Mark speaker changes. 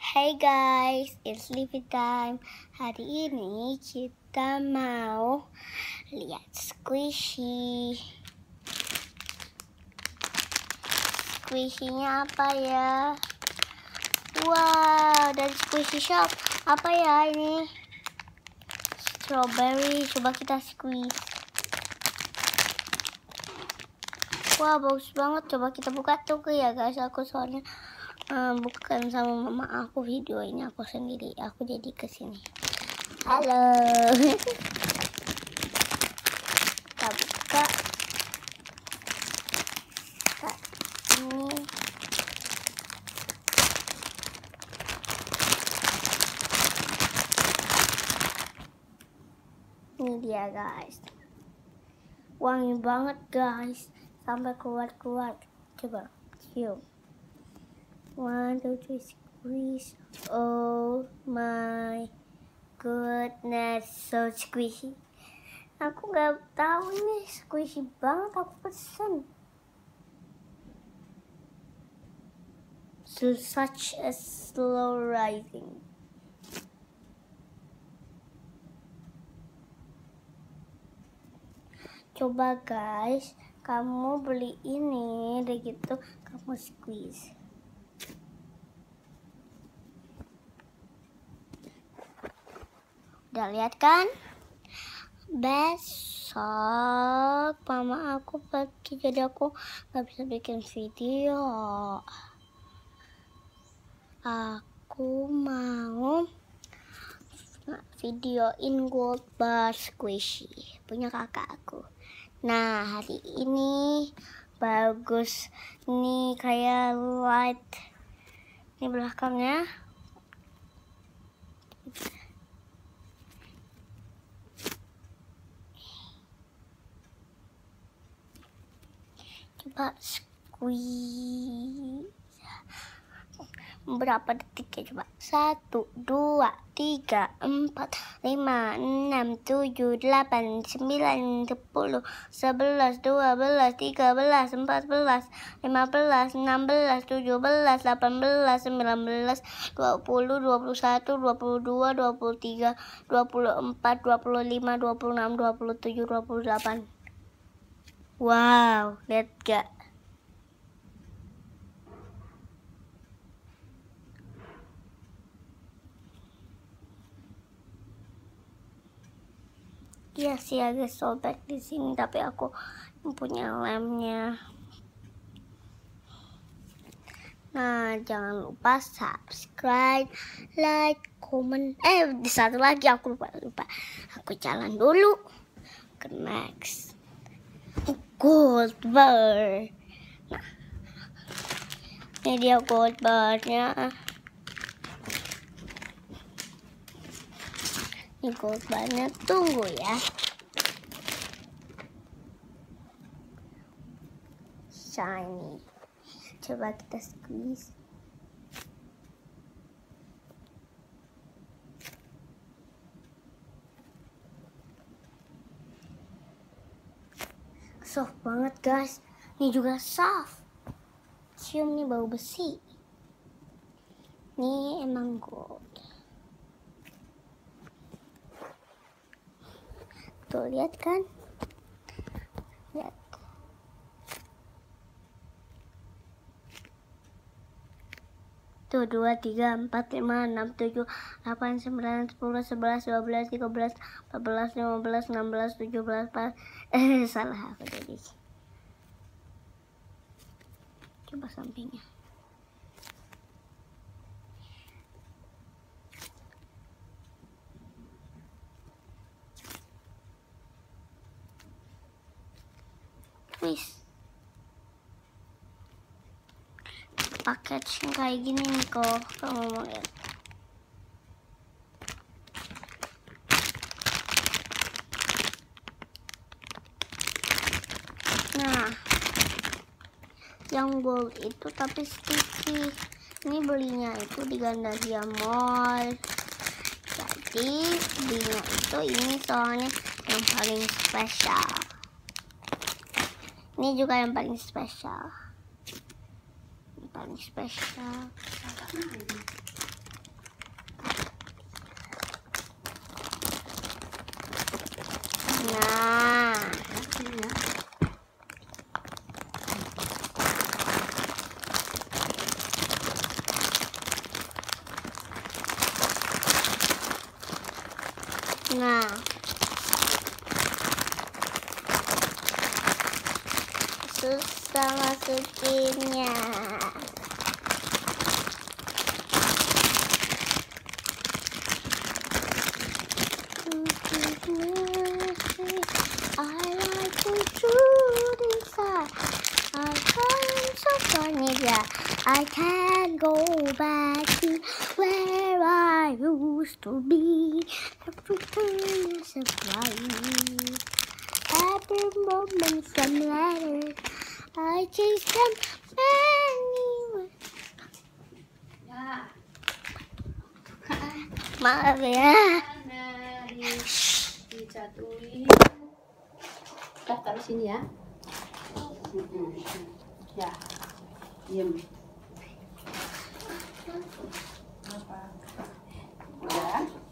Speaker 1: Hey guys, it's Livi time. Hari ini kita mau lihat squishy. Squishy-nya apa ya? Wow, dari squishy shop. Apa ya ini? Strawberry. Coba kita squeeze. Wah, bagus banget. Coba kita buka tuh ya guys. Aku soalnya bukan sama mama aku, video ini aku sendiri. Aku jadi kesini. Halo. Kita buka. Ini dia guys. Wangi banget guys. Sampai keluar-keluar. Coba cium. 1, 2, 3, squeeze. Oh my goodness, so squishy. Aku nggak tahu ini squishy banget, aku pesen. So such a slow rising. Coba guys, kamu beli ini, udah gitu kamu squeeze. Udah lihat kan? Besok mama aku pergi, jadi aku nggak bisa bikin video. Aku mau videoin gold bar squishy punya kakak aku. Nah, hari ini bagus nih, kayak light ini belakangnya. Coba squeeze. Berapa detik ya coba? 1, 2, 3, 4, 5, 6, 7, 8, 9, 10, 11, 12, 13, 14, 15, 16, 17, 18, 19, 20, 21, 22, 23, 24, 25, 26, 27, 28. Wow, lihat gak? Iya sih agak sobek di sini, tapi aku punya lemnya. Nah, jangan lupa subscribe, like, comment. Satu lagi aku lupa. Aku jalan dulu ke next gold bar. Nah, ini dia gold barnya. Ini gold barnya, tunggu ya. Shiny. Coba kita squeeze. Soft banget guys. Ini juga soft. Cium nih, bau besi. Ini emang gold. Tuh lihat kan? Lihat. Tuh 2, 3, 4, 5, 6, 7, 8, 9, 10, 11, 12, 13, 14, 15, 16, 17, 18. Salah aku tadi. Coba sampingnya. Twist. Package kayak gini nih kok, kamu mau lihat. Nah, yang gold itu tapi sticky. Ini belinya itu di Gandaria Mall. Jadi belinya itu ini soalnya yang paling spesial. Ini juga yang paling spesial. Yang paling spesial. Nah, susah masukinnya. I like to shoot inside. I am so funny that I can't go back to where I used to be. Everything is a bright. Every moment some letters I chase them anyway.
Speaker 2: Ya.
Speaker 1: Maaf ya.
Speaker 2: Dijatuhin. Udah taruh sini ya. Ya. Diam. Apa? Udah.